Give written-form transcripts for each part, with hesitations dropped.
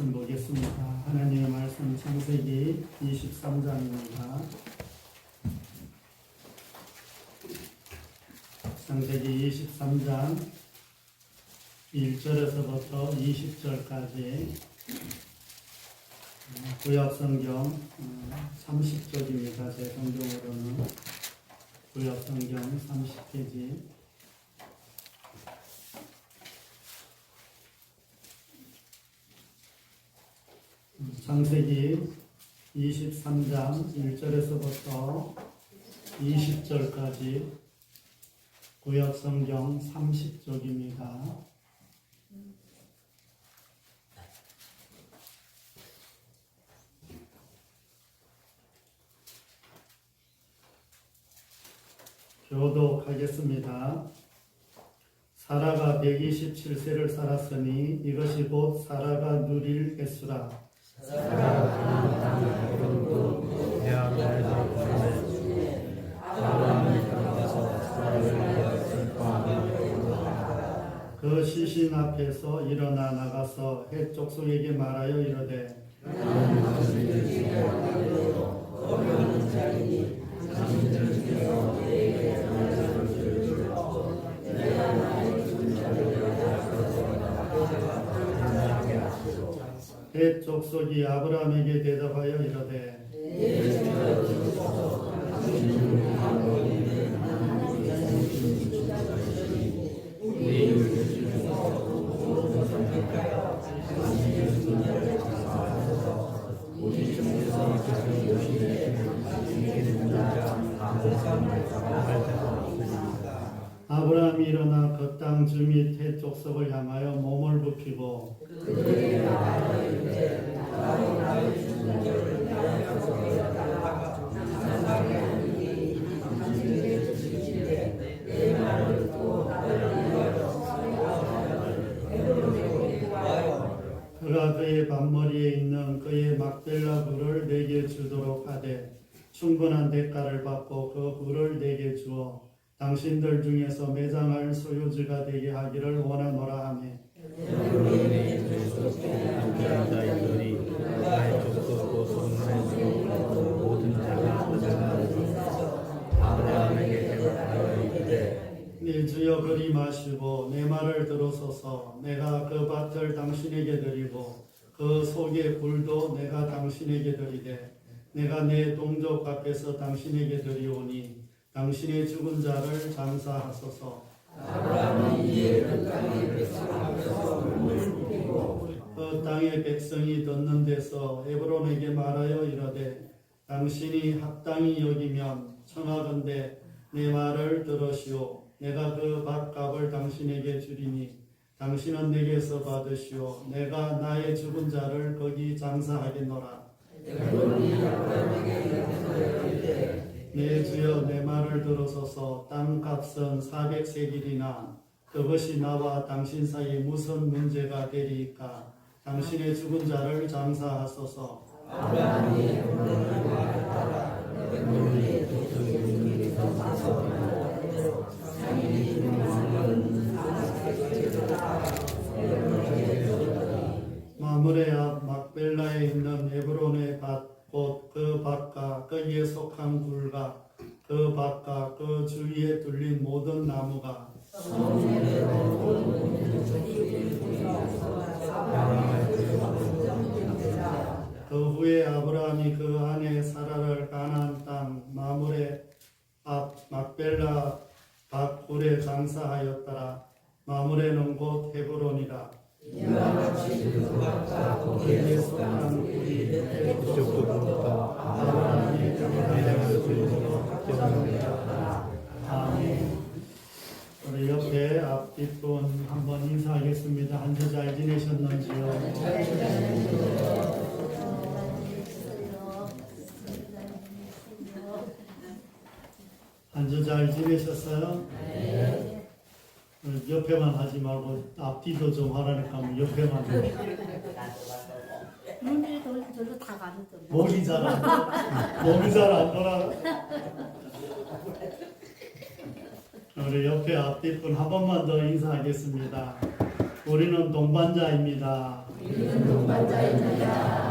말씀 보겠습니다. 하나님의 말씀 창세기 23장입니다. 창세기 23장 1절에서부터 20절까지 구약성경 30쪽입니다. 제 성경으로는 구약성경 30페이지. 창세기 23장 1절에서부터 20절까지 구약성경 30쪽입니다. 교독하겠습니다. 사라가 127세를 살았으니 이것이 곧 사라가 누릴 횟수라. 그 시신 앞에서 일어나 나가서 헷 족속에게 말하여 이르되 헷 족속이 아브라함에게 대답하여 이르되 아브라함이 일어나 그 땅 주 및 헷 족속을 향하여 몸을 굽히고 그가 그의 밭머리에 있는 그의 막벨라 굴을 내게 주도록 하되 충분한 대가를 받고 그 굴을 내게 주어 당신들 중에서 매장할 소유주가 되게 하기를 원하노라 하매 네 주여 그리 마시고 내 말을 들으소서. 내가 그 밭을 당신에게 드리고 그 속의 굴도 내가 당신에게 드리되 내가 내 동족 앞에서 당신에게 드리오니 당신의 죽은 자를 장사하소서. 그 땅의 백성이 듣는 데서 에브론에게 말하여 이르되 당신이 합당히 여기면 청하건대 내 말을 들으시오. 내가 그 밭값을 당신에게 주리니 당신은 내게서 받으시오. 내가 나의 죽은 자를 거기 장사하겠노라. 내 주여 내 말을 들으소서. 땅값은 400세길이나 그것이 나와 당신 사이에 무슨 문제가 되리이까. 당신의 죽은 자를 장사하소서. 마므레 앞 막벨라에 있는 에브론의 밭 곧 그 밭과 거기에 속한 굴과 그 밭과 그 주위에 둘린 모든 나무가 그 후에 아브라함이 그 아내 사라를 가나안 땅 마므레 앞 막벨라 밭 굴에 장사하였더라. 마므레는 곧 헤브론이라. 거기에 속한 굴이 아브라함이 장사하였으므로 확정되었더라. 아멘. 우리 옆에 앞 뒷분 한번 인사하겠습니다. 한 주 잘 지내셨는지요? 한 주 잘 지내셨어요? 네. 옆에만 하지 말고 앞뒤도 좀 하라니까 옆에만 해. 눈이 저도 다 가르쳐. 목이 잘 안 돌아. 몸이 잘 안 돌아. 우리 옆에 앞뒷분 한 번만 더 인사하겠습니다. 우리는 동반자입니다. 이는 동반자이니라.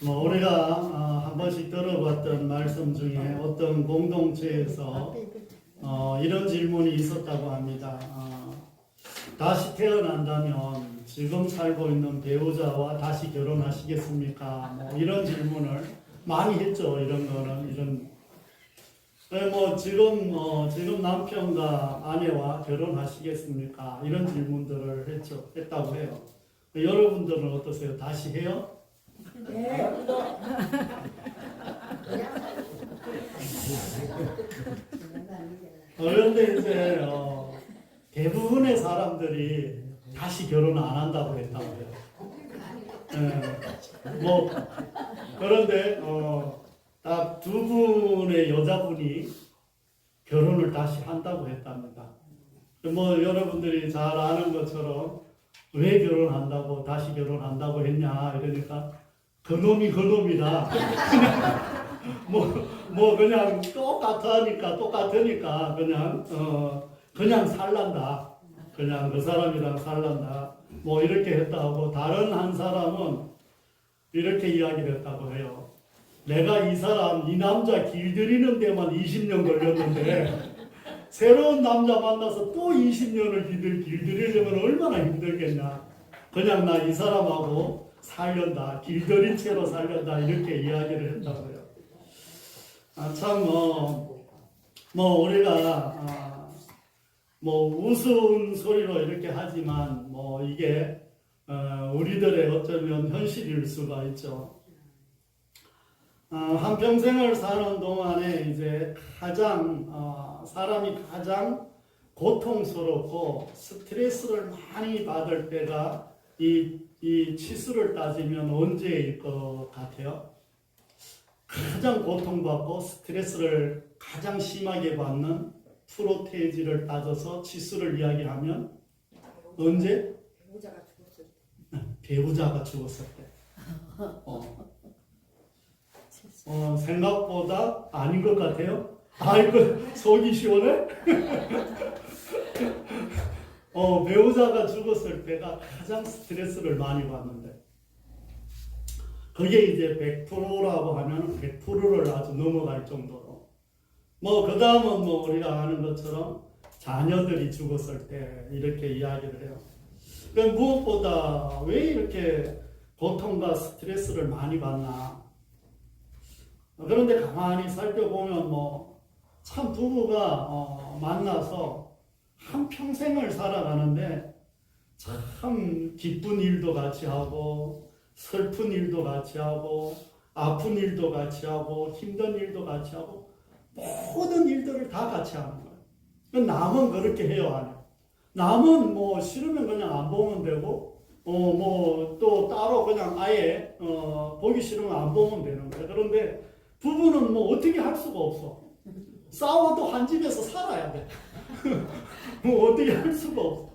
우리가 한 번씩 들어봤던 말씀 중에 어떤 공동체에서 이런 질문이 있었다고 합니다. 다시 태어난다면 지금 살고 있는 배우자와 다시 결혼하시겠습니까? 이런 질문을 많이 했죠. 이런 거는 지금 남편과 아내와 결혼하시겠습니까? 이런 질문들을 했다고 해요. 여러분들은 어떠세요? 다시 해요? 네. 그런데 이제 대부분의 사람들이 다시 결혼 안 한다고 했다고요. 그런데 딱 두 분의 여자분이 결혼을 다시 한다고 했답니다. 여러분들이 잘 아는 것처럼 왜 결혼한다고 다시 결혼한다고 했냐 이러니까 그놈이 그놈이다. 그냥 똑같으니까 그냥 살란다. 그냥 그 사람이랑 살란다. 이렇게 했다고 다른 한 사람은 이렇게 이야기를 했다고 해요. 내가 이 남자 길들이는 데만 20년 걸렸는데 새로운 남자 만나서 또 20년을 길들이려면 얼마나 힘들겠냐. 그냥 나 이 사람하고 살련다. 길들인 채로 살련다. 이렇게 이야기를 했다고요. 우리가 우스운 소리로 이렇게 하지만 이게 우리들의 어쩌면 현실일 수가 있죠. 한평생을 사는 동안에 이제 사람이 가장 고통스럽고 스트레스를 많이 받을 때가 이 치수를 따지면 언제일 것 같아요? 가장 고통받고 스트레스를 가장 심하게 받는 프로테이지를 따져서 치수를 이야기하면 언제? 배우자가 죽었을 때. 배우자가 죽었을 때. 생각보다 아닌 것 같아요. 속이 시원해? 배우자가 죽었을 때가 가장 스트레스를 많이 받는데, 그게 이제 100%라고 하면 100%를 아주 넘어갈 정도로. 그 다음은 우리가 아는 것처럼 자녀들이 죽었을 때 이렇게 이야기를 해요. 무엇보다 왜 이렇게 고통과 스트레스를 많이 받나? 그런데 가만히 살펴보면 참 부부가 만나서 한 평생을 살아가는데 참 기쁜 일도 같이 하고 슬픈 일도 같이 하고 아픈 일도 같이 하고 힘든 일도 같이 하고 모든 일들을 다 같이 하는 거예요. 남은 그렇게 해요, 안 해요? 남은 싫으면 그냥 안 보면 되고 또 따로 그냥 아예 보기 싫으면 안 보면 되는 거예요. 그런데 부부는 어떻게 할 수가 없어. 싸워도 한 집에서 살아야 돼. 어떻게 할 수가 없어.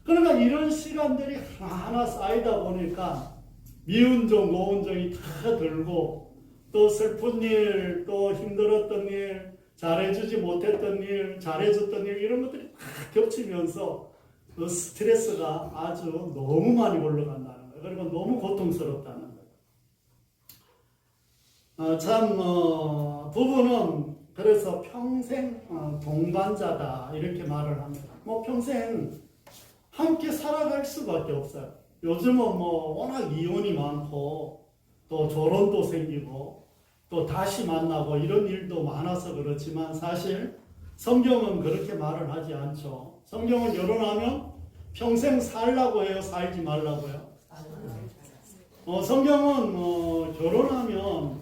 그러니까 이런 시간들이 하나하나 쌓이다 보니까 미운 정, 고운 정이 다 들고 또 슬픈 일, 또 힘들었던 일, 잘해주지 못했던 일, 잘해줬던 일 이런 것들이 다 겹치면서 그 스트레스가 아주 너무 많이 올라간다는 거예요. 그리고 너무 고통스럽다는 거예요. 부부는 그래서 평생 동반자다 이렇게 말을 합니다. 평생 함께 살아갈 수밖에 없어요. 요즘은 워낙 이혼이 많고 또 결혼도 생기고 또 다시 만나고 이런 일도 많아서 그렇지만 사실 성경은 그렇게 말을 하지 않죠. 성경은 결혼하면 평생 살라고 해요, 살지 말라고요? 성경은 결혼하면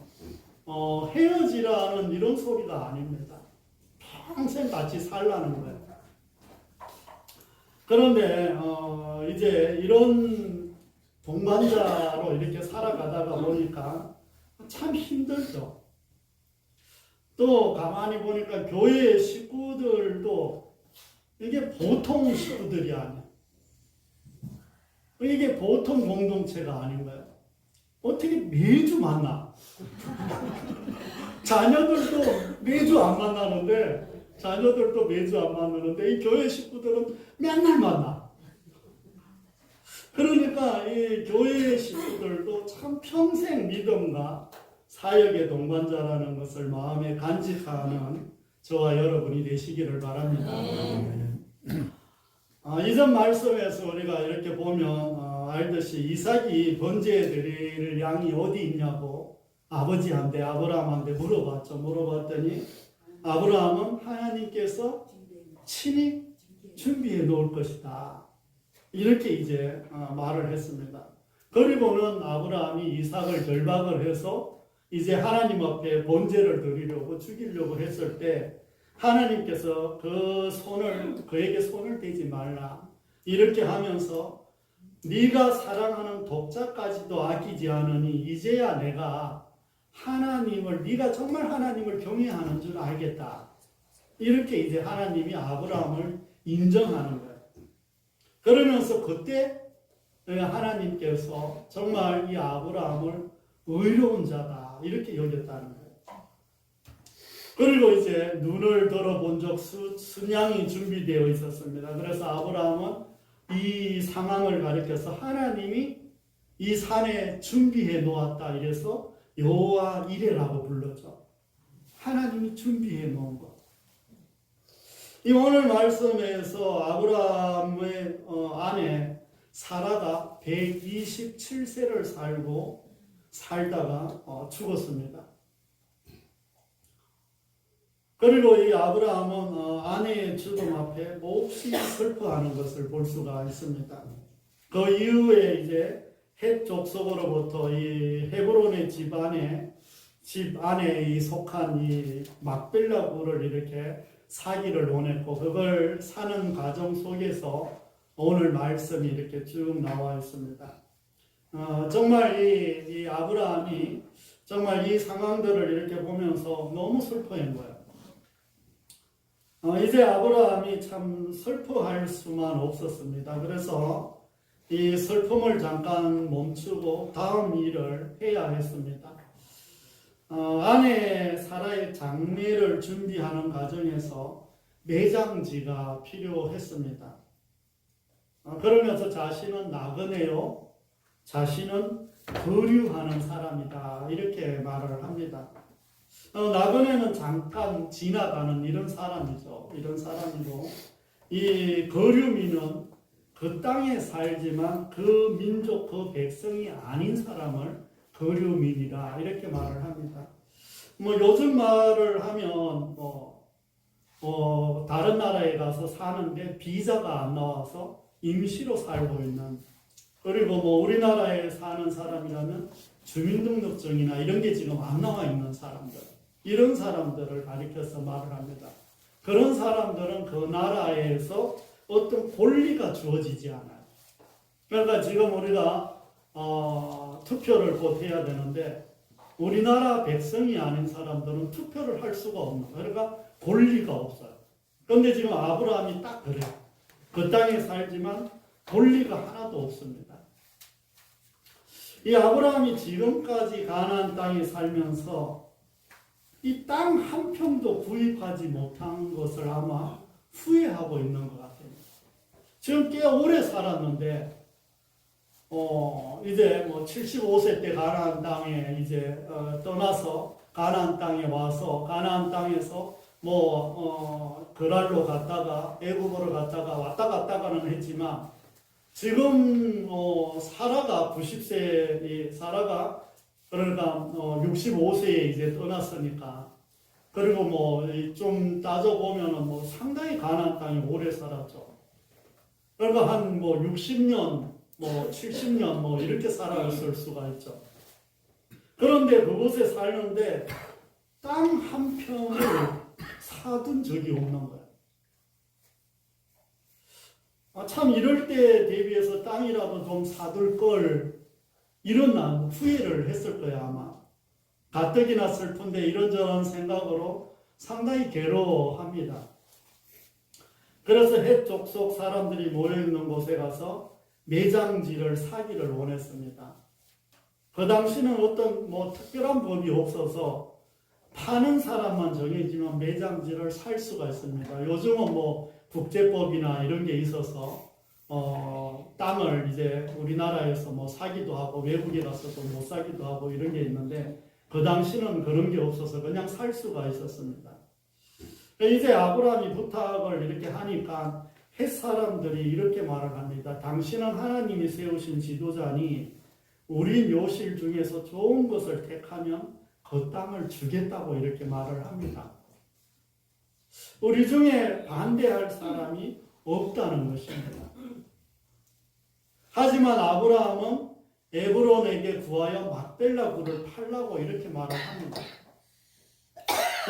헤어지라는 이런 소리가 아닙니다. 평생 같이 살라는 거예요. 그런데 이제 이런 동반자로 이렇게 살아가다가 보니까 참 힘들죠. 또 가만히 보니까 교회 식구들도 이게 보통 식구들이 아니에요. 이게 보통 공동체가 아닌 거예요. 어떻게 매주 만나? 자녀들도 매주 안 만나는데 자녀들도 매주 안 만나는데 이 교회 식구들은 맨날 만나. 그러니까 이 교회 식구들도 참 평생 믿음과 사역의 동반자라는 것을 마음에 간직하는 저와 여러분이 되시기를 바랍니다. 이전 말씀에서 우리가 이렇게 보면 알듯이 이삭이 번제해 드릴 양이 어디 있냐고 아버지한테 아브라함한테 물어봤더니 아브라함은 하나님께서 친히 준비해 놓을 것이다. 이렇게 이제 말을 했습니다. 그리고는 아브라함이 이삭을 결박을 해서 이제 하나님 앞에 번제를 드리려고 죽이려고 했을 때 하나님께서 그에게 손을 대지 말라. 이렇게 하면서 네가 사랑하는 독자까지도 아끼지 않으니 이제야 내가 네가 정말 하나님을 경외하는 줄 알겠다. 이렇게 이제 하나님이 아브라함을 인정하는 거예요. 그러면서 그때 하나님께서 정말 이 아브라함을 의로운 자다. 이렇게 여겼다는 거예요. 그리고 이제 눈을 들어본 적 순양이 준비되어 있었습니다. 그래서 아브라함은 이 상황을 가리켜서 하나님이 이 산에 준비해 놓았다. 이래서 여호와 이레라고 불렀죠. 하나님이 준비해 놓은 것. 이 오늘 말씀에서 아브라함의 아내 사라가 127세를 살다가 죽었습니다. 그리고 이 아브라함은 아내의 죽음 앞에 몹시 슬퍼하는 것을 볼 수가 있습니다. 그 이후에 이제 헷 족속으로부터 이 헤브론의 집 안에 속한 이 막벨라 굴을 이렇게 사기를 원했고 그걸 사는 과정 속에서 오늘 말씀이 이렇게 쭉 나와 있습니다. 정말 이 아브라함이 정말 이 상황들을 이렇게 보면서 너무 슬퍼한 거예요. 이제 아브라함이 참 슬퍼할 수만 없었습니다. 그래서 이 슬픔을 잠깐 멈추고 다음 일을 해야 했습니다. 아내 사라의 장례를 준비하는 과정에서 매장지가 필요했습니다. 그러면서 자신은 나그네요, 자신은 거류하는 사람이다. 이렇게 말을 합니다. 나그네는 잠깐 지나가는 이런 사람이죠. 이런 사람이고 이 거류민은 그 땅에 살지만 그 민족, 그 백성이 아닌 사람을 거류민이라 이렇게 말을 합니다. 요즘 말을 하면 다른 나라에 가서 사는데 비자가 안 나와서 임시로 살고 있는, 그리고 우리나라에 사는 사람이라면 주민등록증이나 이런 게 지금 안 나와 있는 사람들, 이런 사람들을 가리켜서 말을 합니다. 그런 사람들은 그 나라에서 어떤 권리가 주어지지 않아요. 그러니까 지금 우리가 투표를 곧 해야 되는데 우리나라 백성이 아닌 사람들은 투표를 할 수가 없는, 그러니까 권리가 없어요. 그런데 지금 아브라함이 딱 그래요. 그 땅에 살지만 권리가 하나도 없습니다. 이 아브라함이 지금까지 가나안 땅에 살면서 이 땅 한 평도 구입하지 못한 것을 아마 후회하고 있는 것 같아요. 지금 꽤 오래 살았는데 이제 75세 때 가나안 땅에 이제 떠나서 가나안 땅에 와서 가나안 땅에서 그랄로 갔다가 애굽으로 갔다가 왔다 갔다가는 했지만 지금 사라가 90세, 사라가 그러니까 65세에 이제 떠났으니까, 그리고 좀 따져보면은 상당히 가나안 땅에 오래 살았죠. 그러니까 한 60년, 70년 이렇게 살아있을 수가 있죠. 그런데 그곳에 살는데 땅 한 평을 사둔 적이 없는 거예요. 참 이럴 때 대비해서 땅이라도 좀 사둘 걸, 이런 후회를 했을 거예요 아마. 가뜩이나 슬픈데 이런저런 생각으로 상당히 괴로워합니다. 그래서 헷 족속 사람들이 모여있는 곳에 가서 매장지를 사기를 원했습니다. 그 당시는 어떤 특별한 법이 없어서 파는 사람만 정해지면 매장지를 살 수가 있습니다. 요즘은 뭐 국제법이나 이런 게 있어서 땅을 이제 우리나라에서 뭐 사기도 하고 외국에 가서도 못 사기도 하고 이런 게 있는데 그 당시는 그런 게 없어서 그냥 살 수가 있었습니다. 이제 아브라함이 부탁을 이렇게 하니까 헷 사람들이 이렇게 말을 합니다. 당신은 하나님이 세우신 지도자니 우리 묘실 중에서 좋은 것을 택하면 그 땅을 주겠다고 이렇게 말을 합니다. 우리 중에 반대할 사람이 없다는 것입니다. 하지만 아브라함은 에브론에게 구하여 막벨라 굴을 팔라고 이렇게 말을 합니다.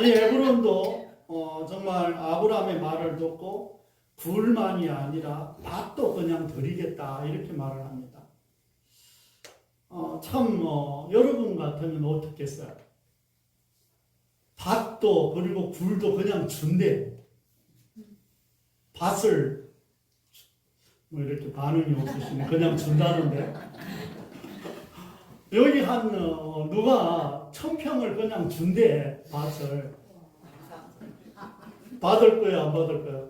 이 에브론도 정말 아브라함의 말을 듣고 굴만이 아니라 밭도 그냥 드리겠다 이렇게 말을 합니다. 여러분 같으면 어떻겠어요? 밭도 그리고 굴도 그냥 준대. 밭을 뭐 이렇게 반응이 없으시네. 그냥 준다는데. 여기 누가 1000평을 그냥 준대. 밭을. 받을 거야 안 받을 거야?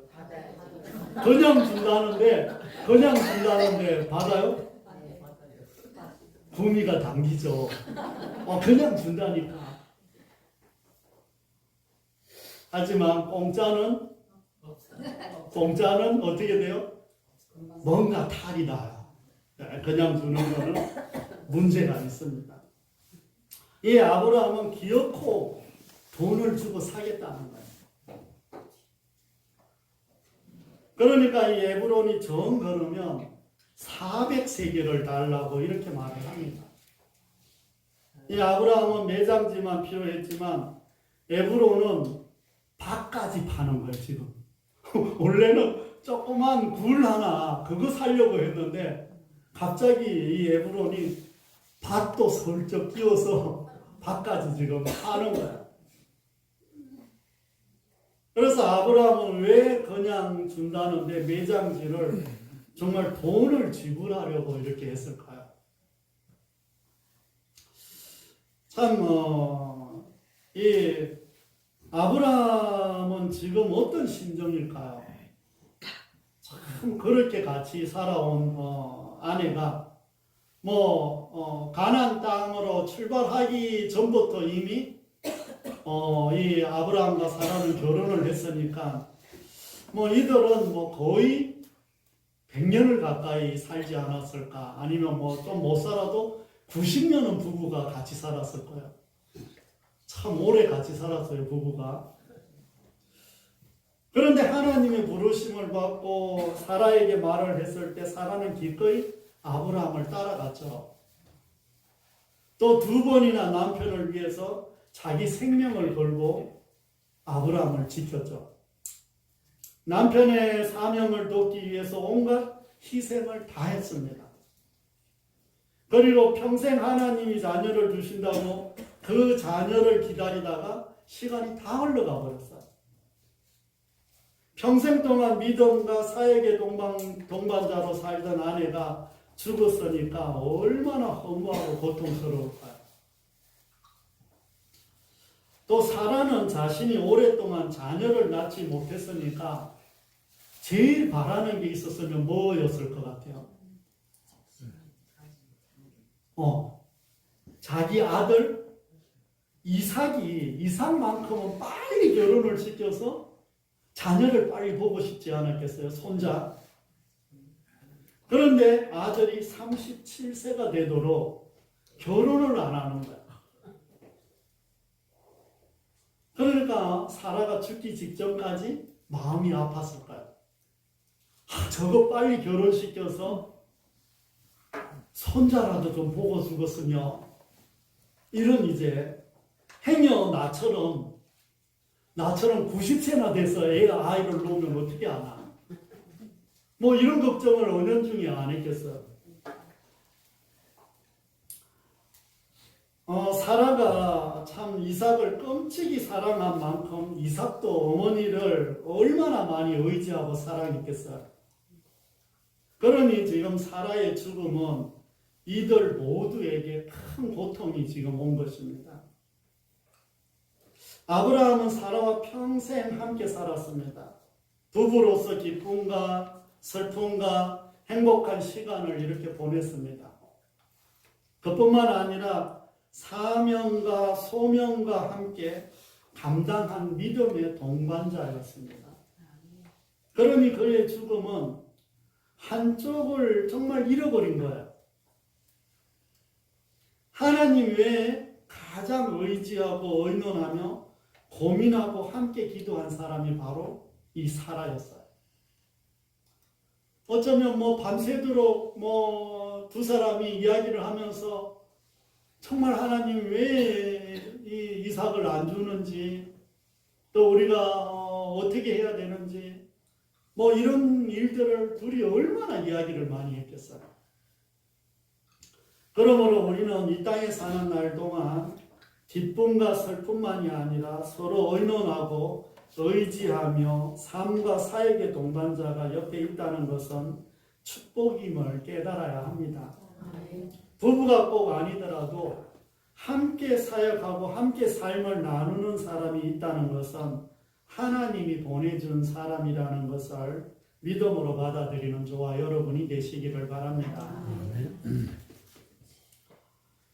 그냥 준다는데 받아요? 구미가 당기죠. 그냥 준다니까. 하지만 공짜는 어떻게 돼요? 뭔가 탈이 나요. 그냥 주는 거는 문제가 있습니다. 이 아브라함은 기어코 돈을 주고 사겠다는 거예요. 그러니까 이 에브론이 정 걸으면 400세겔을 달라고 이렇게 말을 합니다. 이 아브라함은 매장지만 필요했지만 에브론은 밭까지 파는 거예요, 지금. 원래는 조그만 굴 하나 그거 사려고 했는데 갑자기 이 에브론이 밭도 슬쩍 끼워서 밭까지 지금 파는 거예요. 그래서 아브라함은 왜 그냥 준다는데 매장지를 정말 돈을 지불하려고 이렇게 했을까요? 이 아브라함은 지금 어떤 심정일까요? 참 그렇게 같이 살아온 아내가 가나안 땅으로 출발하기 전부터 이미 이 아브라함과 사라는 결혼을 했으니까 이들은 거의 100년을 가까이 살지 않았을까? 아니면 좀 못 살아도 90년은 부부가 같이 살았을 거예요. 참 오래 같이 살았어요, 부부가. 그런데 하나님의 부르심을 받고 사라에게 말을 했을 때 사라는 기꺼이 아브라함을 따라갔죠. 또 2번이나 남편을 위해서 자기 생명을 걸고 아브라함을 지켰죠. 남편의 사명을 돕기 위해서 온갖 희생을 다 했습니다. 그리고 평생 하나님이 자녀를 주신다고 그 자녀를 기다리다가 시간이 다 흘러가 버렸어요. 평생 동안 믿음과 사역의 동반자로 살던 아내가 죽었으니까 얼마나 허무하고 고통스러울까요? 또 사라는 자신이 오랫동안 자녀를 낳지 못했으니까 제일 바라는 게 있었으면 뭐였을 것 같아요? 자기 아들 이삭만큼은 빨리 결혼을 시켜서 자녀를 빨리 보고 싶지 않았겠어요? 손자. 그런데 아들이 37세가 되도록 결혼을 안 하는 거야. 그러니까 사라가 죽기 직전까지 마음이 아팠을 거야. 저거 빨리 결혼시켜서 손자라도 좀 보고 죽었으면 이런 이제 행여 나처럼 90세나 돼서 아이를 놓으면 어떻게 하나. 이런 걱정을 은연중에 안 했겠어요. 사라가 참 이삭을 끔찍이 사랑한 만큼 이삭도 어머니를 얼마나 많이 의지하고 사랑했겠어요. 그러니 지금 사라의 죽음은 이들 모두에게 큰 고통이 지금 온 것입니다. 아브라함은 사라와 평생 함께 살았습니다. 부부로서 기쁨과 슬픔과 행복한 시간을 이렇게 보냈습니다. 그뿐만 아니라 사명과 소명과 함께 감당한 믿음의 동반자였습니다. 그러니 그의 죽음은 한쪽을 정말 잃어버린 거예요. 하나님 외에 가장 의지하고 의논하며 고민하고 함께 기도한 사람이 바로 이 사라였어요. 어쩌면 밤새도록 두 사람이 이야기를 하면서 정말 하나님 왜 이 이삭을 안 주는지, 또 우리가 어떻게 해야 되는지, 이런 일들을 둘이 얼마나 이야기를 많이 했겠어요. 그러므로 우리는 이 땅에 사는 날 동안 기쁨과 슬픔만이 아니라 서로 의논하고 의지하며 삶과 사역의 동반자가 옆에 있다는 것은 축복임을 깨달아야 합니다. 부부가 꼭 아니더라도 함께 사역하고 함께 삶을 나누는 사람이 있다는 것은 하나님이 보내준 사람이라는 것을 믿음으로 받아들이는 저와 여러분이 되시기를 바랍니다.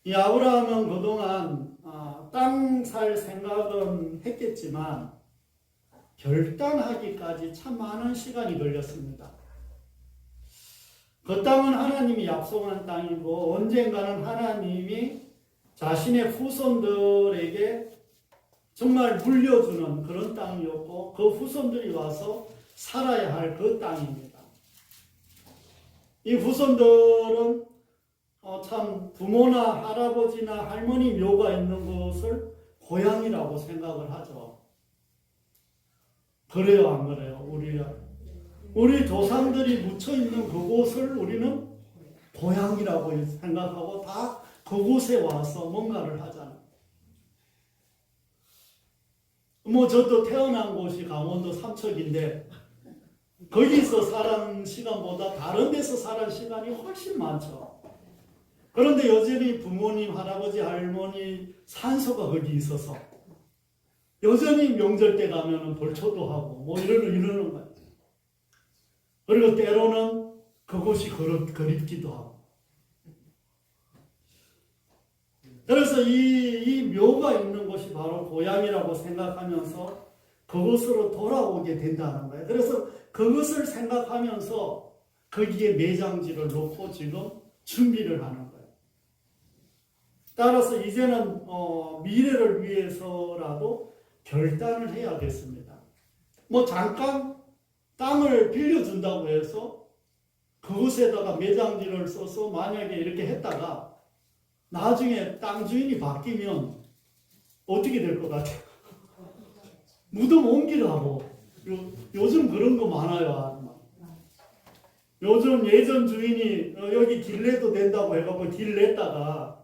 이 아브라함은 그동안 땅 살 생각은 했겠지만 결단하기까지 참 많은 시간이 걸렸습니다. 그 땅은 하나님이 약속한 땅이고 언젠가는 하나님이 자신의 후손들에게 정말 물려주는 그런 땅이었고 그 후손들이 와서 살아야 할 그 땅입니다. 이 후손들은 참 부모나 할아버지나 할머니 묘가 있는 곳을 고향이라고 생각을 하죠. 그래요, 안 그래요? 우리 조상들이 묻혀 있는 그곳을 우리는 고향이라고 생각하고 다 그곳에 와서 뭔가를 하잖아요. 저도 태어난 곳이 강원도 삼척인데 거기서 살은 시간보다 다른 데서 살은 시간이 훨씬 많죠. 그런데 여전히 부모님, 할아버지, 할머니 산소가 거기 있어서 여전히 명절 때 가면은 벌초도 하고 이러는 거예요. 그리고 때로는 그곳이 그립기도 하고. 그래서 이 묘가 있는 곳이 바로 고향이라고 생각하면서 그곳으로 돌아오게 된다는 거예요. 그래서 그것을 생각하면서 거기에 매장지를 놓고 지금 준비를 하는 거예요. 따라서 이제는 미래를 위해서라도 결단을 해야겠습니다. 잠깐 땅을 빌려준다고 해서 그곳에다가 매장지를 써서 만약에 이렇게 했다가 나중에 땅 주인이 바뀌면 어떻게 될 것 같아요? 무덤 옮기라고. 요즘 그런 거 많아요. 요즘 예전 주인이 여기 길 내도 된다고 해갖고 길 냈다가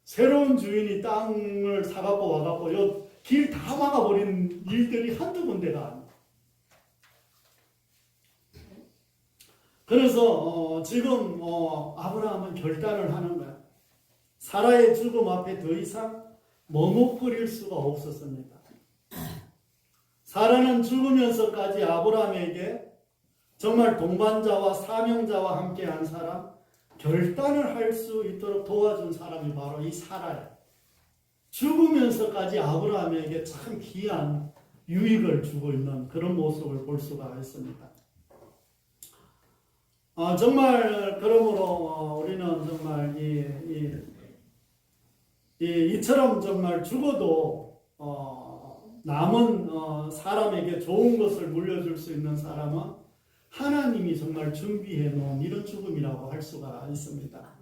새로운 주인이 땅을 사갖고 와갖고 길 다 막아버린 일들이 한두 군데가 아니에요. 그래서 지금 아브라함은 결단을 하는 거야. 사라의 죽음 앞에 더 이상 머뭇거릴 수가 없었습니다. 사라는 죽으면서까지 아브라함에게 정말 동반자와 사명자와 함께한 사람, 결단을 할 수 있도록 도와준 사람이 바로 이 사라예요. 죽으면서까지 아브라함에게 참 귀한 유익을 주고 있는 그런 모습을 볼 수가 있습니다. 정말 그러므로 우리는 정말 이처럼 정말 죽어도 남은 사람에게 좋은 것을 물려줄 수 있는 사람은 하나님이 정말 준비해 놓은 이런 죽음이라고 할 수가 있습니다.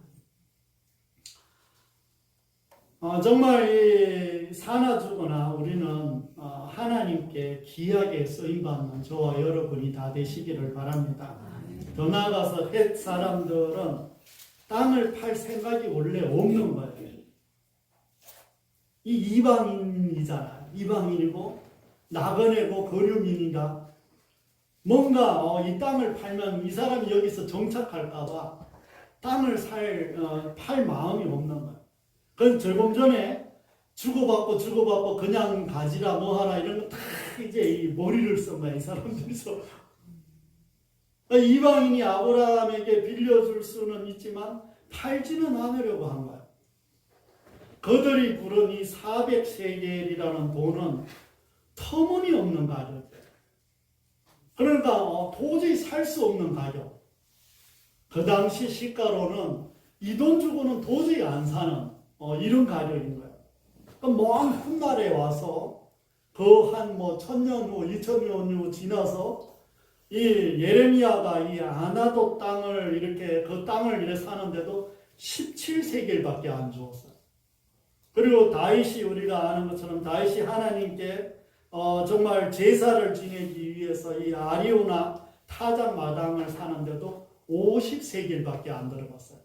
정말 이 사나 죽으나 우리는 하나님께 귀하게 쓰임받는 저와 여러분이 다 되시기를 바랍니다. 더 나아가서 헷 사람들은 땅을 팔 생각이 원래 없는 거예요. 이 이방인이잖아요. 이방인이고 나그네고 거류민이다. 뭔가 이 땅을 팔면 이 사람이 여기서 정착할까봐 땅을 팔 마음이 없는 거예요. 그래서 조금 전에 주고받고 그냥 가지라 뭐하라 이런 거 다 이제 이 머리를 쓴 거야 이 사람들이서. 이방인이 아브라함에게 빌려줄 수는 있지만 팔지는 않으려고 한 거야. 그들이 부른 이 400세겔이라는 돈은 터무니없는 가격이에요. 그러니까 도저히 살 수 없는 가격. 그 당시 시가로는 이 돈 주고는 도저히 안 사는 이런 가격인 거예요. 먼 훗날에 와서 그 한 1000년 후, 2000년 후 지나서 이 예레미야가 이 아나도 땅을 이렇게 그 땅을 이렇게 사는데도 17세겔밖에 안 주었어요. 그리고 다윗이 우리가 아는 것처럼 다윗이 하나님께 정말 제사를 지내기 위해서 이 아리오나 타작 마당을 사는데도 50세겔밖에 안 들어갔어요.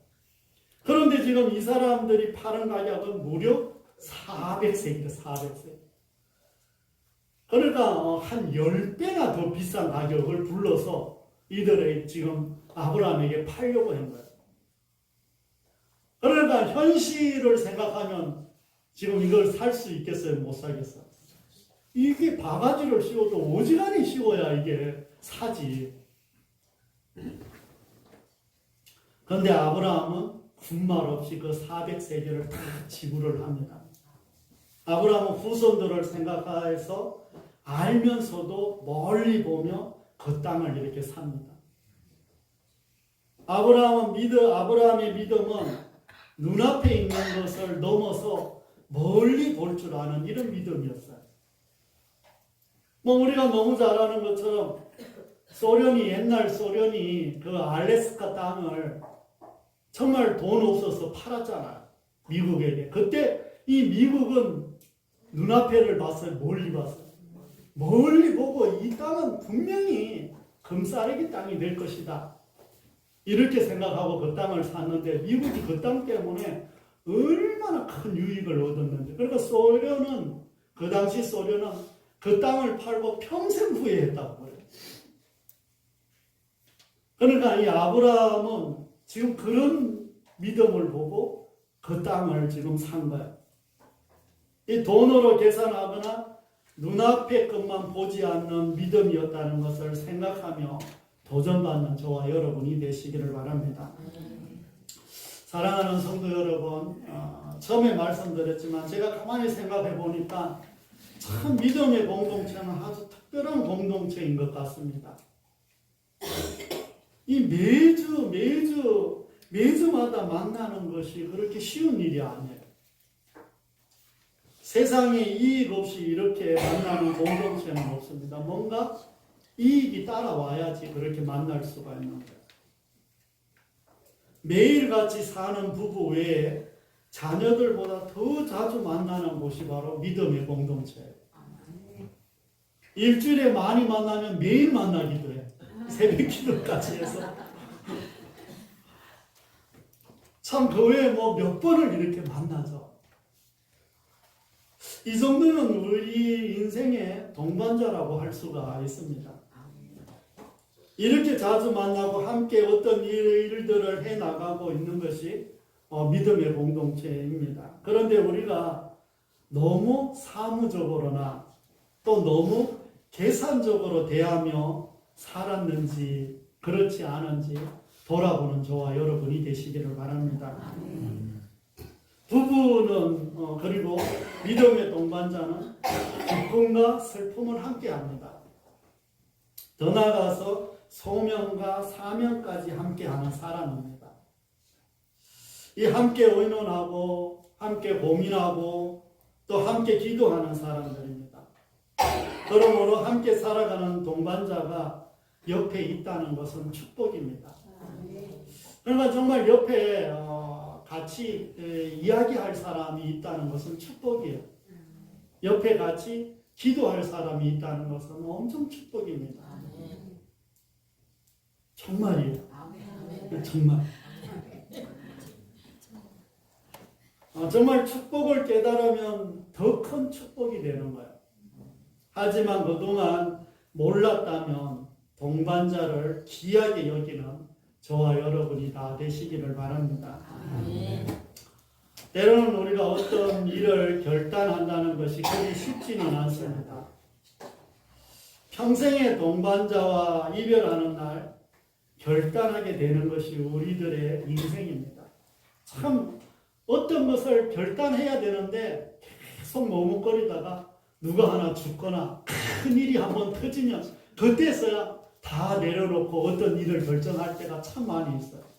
그런데 지금 이 사람들이 파는 가격은 무려 400세겔, 400세겔. 그러니까 한 10배나 더 비싼 가격을 불러서 이들의 지금 아브라함에게 팔려고 한 거예요. 그러니까 현실을 생각하면 지금 이걸 살 수 있겠어요? 못 사겠어요? 이게 바가지를 씌워도 오지간히 씌워야 이게 사지. 그런데 아브라함은 군말 없이 그 400세겔을 다 지불을 합니다. 아브라함은 후손들을 생각해서 알면서도 멀리 보며 그 땅을 이렇게 삽니다. 아브라함의 믿음은 눈앞에 있는 것을 넘어서 멀리 볼 줄 아는 이런 믿음이었어요. 우리가 너무 잘 아는 것처럼 옛날 소련이 그 알래스카 땅을 정말 돈 없어서 팔았잖아요. 미국에게. 그때 이 미국은 눈앞에를 봤어요. 멀리 봤어요. 멀리 보고 이 땅은 분명히 금싸레기 땅이 될 것이다. 이렇게 생각하고 그 땅을 샀는데 미국이 그 땅 때문에 얼마나 큰 유익을 얻었는지. 그러니까 그 당시 소련은 그 땅을 팔고 평생 후회했다고 그래요. 그러니까 이 아브라함은 지금 그런 믿음을 보고 그 땅을 지금 산 거예요. 이 돈으로 계산하거나 눈앞의 것만 보지 않는 믿음이었다는 것을 생각하며 도전받는 저와 여러분이 되시기를 바랍니다. 사랑하는 성도 여러분, 처음에 말씀드렸지만 제가 가만히 생각해 보니까 참 믿음의 공동체는 아주 특별한 공동체인 것 같습니다. 이 매주마다 만나는 것이 그렇게 쉬운 일이 아니에요. 세상에 이익 없이 이렇게 만나는 공동체는 없습니다. 뭔가 이익이 따라와야지 그렇게 만날 수가 있는 거예요. 매일같이 사는 부부 외에 자녀들보다 더 자주 만나는 곳이 바로 믿음의 공동체예요. 일주일에 많이 만나면 매일 만나기도 해요. 새벽 기도까지 해서. 참 그 외에 몇 번을 이렇게 만나죠. 이 정도면 우리 인생의 동반자라고 할 수가 있습니다. 이렇게 자주 만나고 함께 어떤 일들을 해나가고 있는 것이 믿음의 공동체입니다. 그런데 우리가 너무 사무적으로나 또 너무 계산적으로 대하며 살았는지 그렇지 않은지 돌아보는 저와 여러분이 되시기를 바랍니다. 부부는 그리고 믿음의 동반자는 기쁨과 슬픔을 함께합니다. 더 나아가서 소명과 사명까지 함께하는 사람입니다. 이 함께 의논하고 함께 고민하고 또 함께 기도하는 사람들입니다. 그러므로 함께 살아가는 동반자가 옆에 있다는 것은 축복입니다. 그러니까 정말 옆에 같이 이야기할 사람이 있다는 것은 축복이에요. 옆에 같이 기도할 사람이 있다는 것은 엄청 축복입니다. 정말이에요. 정말. 정말 축복을 깨달으면 더 큰 축복이 되는 거예요. 하지만 그동안 몰랐다면 동반자를 귀하게 여기는 저와 여러분이 다 되시기를 바랍니다. 때로는 우리가 어떤 일을 결단한다는 것이 그리 쉽지는 않습니다. 평생의 동반자와 이별하는 날 결단하게 되는 것이 우리들의 인생입니다. 참 어떤 것을 결단해야 되는데 계속 머뭇거리다가 누가 하나 죽거나 큰 일이 한번 터지면 그때서야 다 내려놓고 어떤 일을 결정할 때가 참 많이 있어요.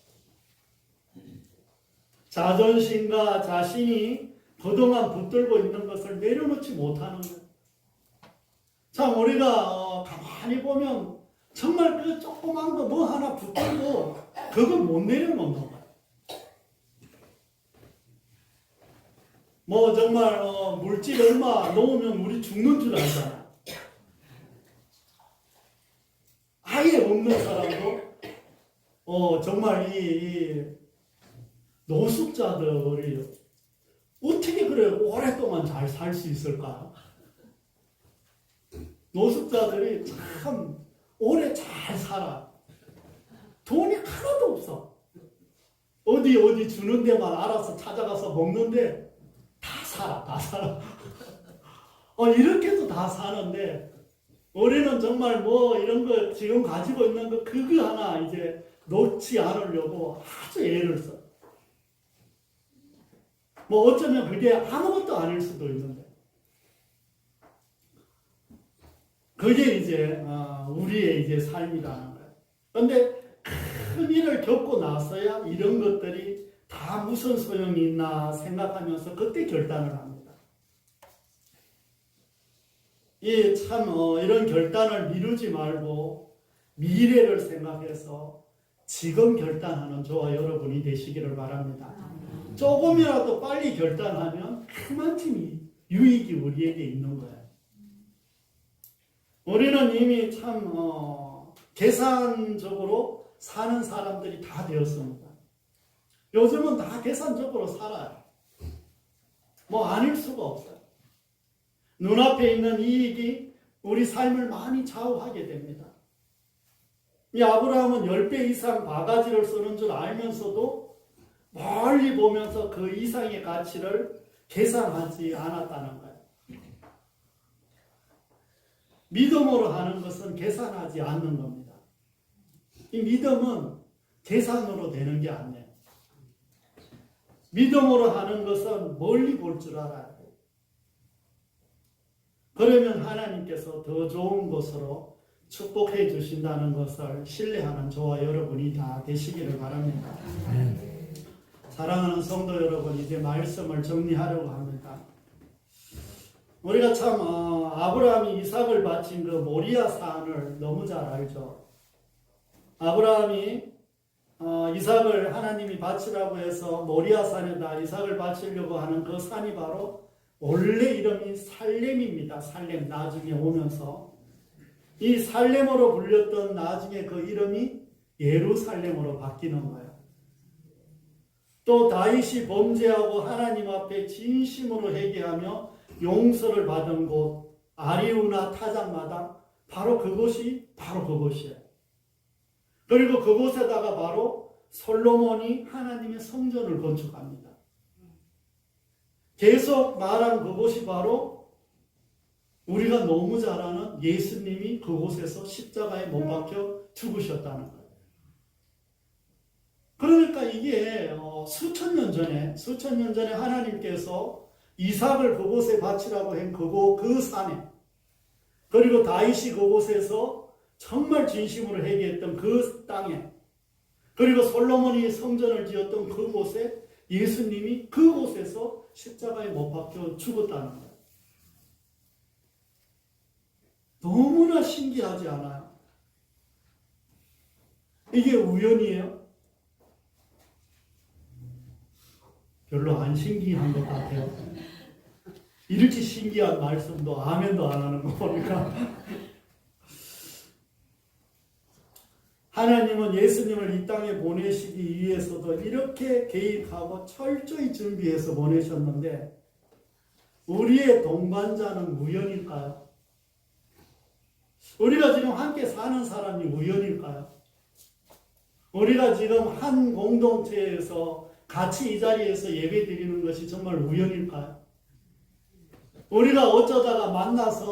자존심과 자신이 그동안 붙들고 있는 것을 내려놓지 못하는 거예요. 참 우리가 가만히 보면 정말 그 조그만 거 뭐 하나 붙들고 그걸 못 내려놓는 거예요. 뭐 정말 물질 얼마 놓으면 우리 죽는 줄 알잖아. 아예 없는 사람도 정말 이 노숙자들이 어떻게 그래 오랫동안 잘 살 수 있을까? 노숙자들이 참 오래 잘 살아. 돈이 하나도 없어. 어디 주는 데만 알아서 찾아가서 먹는데 다 살아. 이렇게도 다 사는데 우리는 정말 뭐 이런 거 지금 가지고 있는 거 그거 하나 이제 놓지 않으려고 아주 애를 써. 뭐 어쩌면 그게 아무것도 아닐 수도 있는데 그게 이제 우리의 이제 삶이라는 거예요. 그런데 큰 일을 겪고 나서야 이런 것들이 다 무슨 소용이 있나 생각하면서 그때 결단을 합니다. 이런 결단을 미루지 말고 미래를 생각해서 지금 결단하는 저와 여러분이 되시기를 바랍니다. 조금이라도 빨리 결단하면 그만큼 유익이 우리에게 있는 거예요. 우리는 이미 참 계산적으로 사는 사람들이 다 되었습니다. 요즘은 다 계산적으로 살아요. 뭐 아닐 수가 없어요. 눈앞에 있는 이익이 우리 삶을 많이 좌우하게 됩니다. 이 아브라함은 10배 이상 바가지를 쓰는 줄 알면서도 멀리 보면서 그 이상의 가치를 계산하지 않았다는 거예요. 믿음으로 하는 것은 계산하지 않는 겁니다. 이 믿음은 계산으로 되는 게 아니에요. 믿음으로 하는 것은 멀리 볼 줄 알아야 돼요. 그러면 하나님께서 더 좋은 것으로 축복해 주신다는 것을 신뢰하는 저와 여러분이 다 되시기를 바랍니다. 사랑하는 성도 여러분, 이제 말씀을 정리하려고 합니다. 우리가 참 아브라함이 이삭을 바친 그 모리아 산을 너무 잘 알죠. 아브라함이 이삭을 하나님이 바치라고 해서 모리아 산에다 이삭을 바치려고 하는 그 산이 바로 원래 이름이 살렘입니다. 살렘, 나중에 오면서 이 살렘으로 불렸던 나중에 그 이름이 예루살렘으로 바뀌는 거예요. 또 다윗이 범죄하고 하나님 앞에 진심으로 회개하며 용서를 받은 곳 아리우나 타작마당, 바로 그곳이에요. 그리고 그곳에다가 바로 솔로몬이 하나님의 성전을 건축합니다. 계속 말한 그곳이 바로 우리가 너무 잘 아는 예수님이 그곳에서 십자가에 못 박혀 죽으셨다는 거예요. 그러니까 이게 수천 년 전에 하나님께서 이삭을 그곳에 바치라고 한 그 산에, 그리고 다윗이 그곳에서 정말 진심으로 회개했던 그 땅에, 그리고 솔로몬이 성전을 지었던 그곳에 예수님이 그곳에서 십자가에 못 박혀 죽었다는 거예요. 너무나 신기하지 않아요? 이게 우연이에요? 별로 안 신기한 것 같아요. 이렇게 신기한 말씀도 아멘도 안 하는 거 보니까 하나님은 예수님을 이 땅에 보내시기 위해서도 이렇게 계획하고 철저히 준비해서 보내셨는데 우리의 동반자는 우연일까요? 우리가 지금 함께 사는 사람이 우연일까요? 우리가 지금 한 공동체에서 같이 이 자리에서 예배 드리는 것이 정말 우연일까요? 우리가 어쩌다가 만나서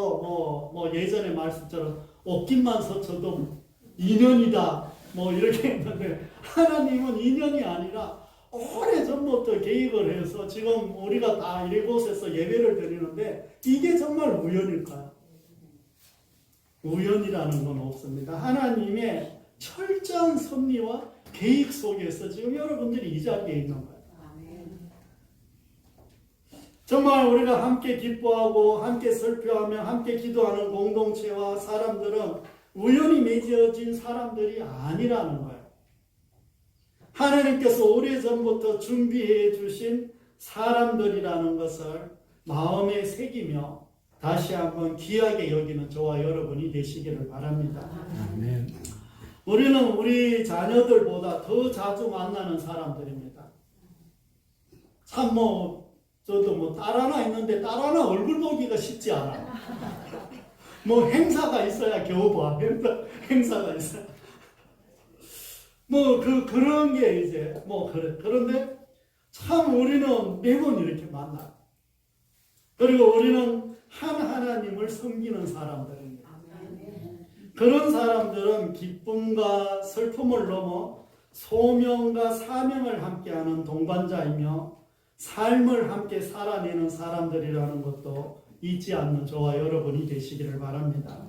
뭐 예전에 말씀처럼 옷깃만 서쳐도 인연이다 뭐 이렇게 했는데 하나님은 인연이 아니라 오래전부터 계획을 해서 지금 우리가 다 이곳에서 예배를 드리는데 이게 정말 우연일까요? 우연이라는 건 없습니다. 하나님의 철저한 섭리와 계획 속에서 지금 여러분들이 이 자리에 있는 거예요. 정말 우리가 함께 기뻐하고 함께 슬퍼하며 함께 기도하는 공동체와 사람들은 우연히 맺어진 사람들이 아니라는 거예요. 하나님께서 오래전부터 준비해 주신 사람들이라는 것을 마음에 새기며 다시 한번 귀하게 여기는 저와 여러분이 되시기를 바랍니다. 아멘. 우리는 우리 자녀들보다 더 자주 만나는 사람들입니다. 참 저도 딸 하나 있는데 딸 하나 얼굴 보기가 쉽지 않아요. 행사가 있어야 겨우 봐. 행사가 있어야. 그런 게 이제, 그래. 그런데 참 우리는 매번 이렇게 만나요. 그리고 우리는 하나님을 섬기는 사람들입니다. 그런 사람들은 기쁨과 슬픔을 넘어 소명과 사명을 함께하는 동반자이며 삶을 함께 살아내는 사람들이라는 것도 잊지 않는 저와 여러분이 되시기를 바랍니다.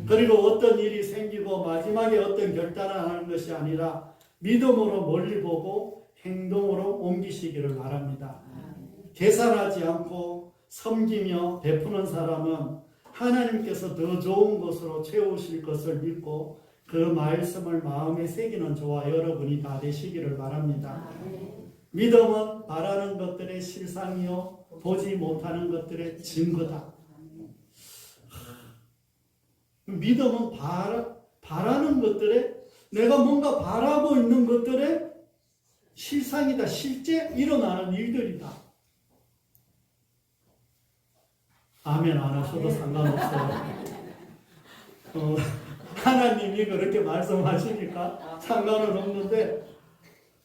그리고 어떤 일이 생기고 마지막에 어떤 결단을 하는 것이 아니라 믿음으로 멀리 보고 행동으로 옮기시기를 바랍니다. 계산하지 않고 섬기며 베푸는 사람은 하나님께서 더 좋은 것으로 채우실 것을 믿고 그 말씀을 마음에 새기는 저와 여러분이 다 되시기를 바랍니다. 믿음은 바라는 것들의 실상이요 보지 못하는 것들의 증거다. 믿음은 바라는 것들의 내가 뭔가 바라고 있는 것들의 실상이다. 실제 일어나는 일들이다. 아멘 안 하셔도 상관없어요. 하나님이 그렇게 말씀하시니까 상관은 없는데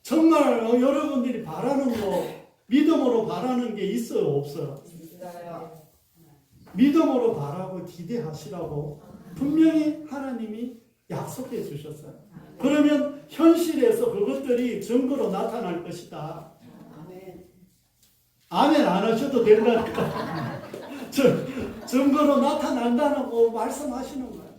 정말 여러분들이 바라는 거 믿음으로 바라는 게 있어요 없어요? 믿음으로 바라고 기대하시라고 분명히 하나님이 약속해 주셨어요. 그러면 현실에서 그것들이 증거로 나타날 것이다. 아멘 안 하셔도 된다니까. 증거로 나타난다는 거 말씀하시는 거예요.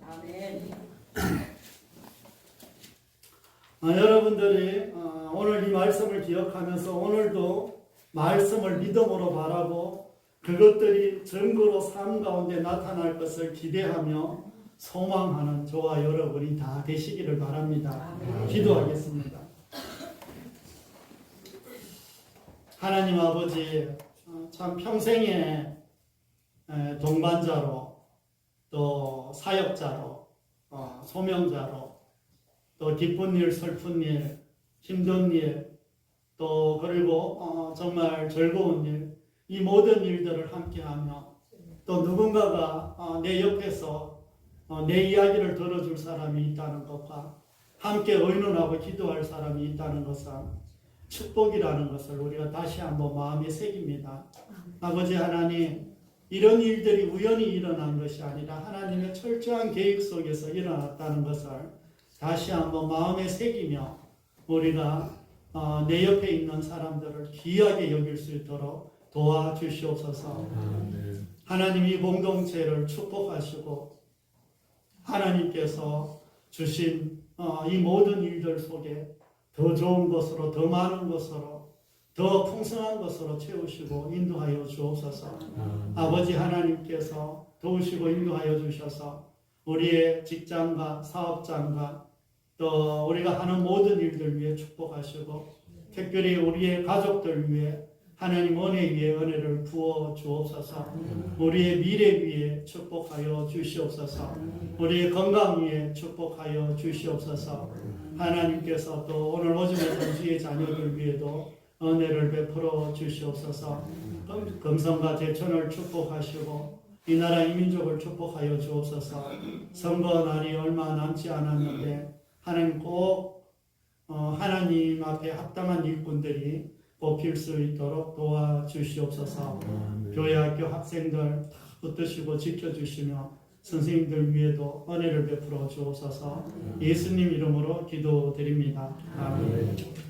여러분들이 오늘 이 말씀을 기억하면서 오늘도 말씀을 믿음으로 바라고 그것들이 증거로 삶 가운데 나타날 것을 기대하며 소망하는 저와 여러분이 다 되시기를 바랍니다. 기도하겠습니다. 하나님 아버지, 참 평생의 동반자로 또 사역자로 소명자로 또 기쁜 일, 슬픈 일, 힘든 일, 또 그리고 정말 즐거운 일, 이 모든 일들을 함께하며 또 누군가가 내 옆에서 내 이야기를 들어줄 사람이 있다는 것과 함께 의논하고 기도할 사람이 있다는 것은 축복이라는 것을 우리가 다시 한번 마음에 새깁니다. 아버지 하나님, 이런 일들이 우연히 일어난 것이 아니라 하나님의 철저한 계획 속에서 일어났다는 것을 다시 한번 마음에 새기며 우리가 내 옆에 있는 사람들을 귀하게 여길 수 있도록 도와주시옵소서. 하나님 이 공동체를 축복하시고 하나님께서 주신 이 모든 일들 속에 더 좋은 것으로 더 많은 것으로 더 풍성한 것으로 채우시고 인도하여 주옵소서. 아버지 하나님께서 도우시고 인도하여 주셔서 우리의 직장과 사업장과 또 우리가 하는 모든 일들 위해 축복하시고 특별히 우리의 가족들 위해 하나님 은혜 위에 은혜를 부어 주옵소서. 우리의 미래 위에 축복하여 주시옵소서. 우리의 건강 위에 축복하여 주시옵소서. 하나님께서 또 오늘 오전에 전주의 자녀들 위에도 은혜를 베풀어 주시옵소서. 금성과 제천을 축복하시고 이 나라 이 민족을 축복하여 주옵소서. 선거 날이 얼마 남지 않았는데 하나님 꼭 하나님 앞에 합당한 일꾼들이 뽑힐 수 있도록 도와주시옵소서. 교회 학교 학생들 다 붙드시고 지켜주시며 선생님들 위에도 은혜를 베풀어 주옵소서. 예수님 이름으로 기도드립니다. 아멘.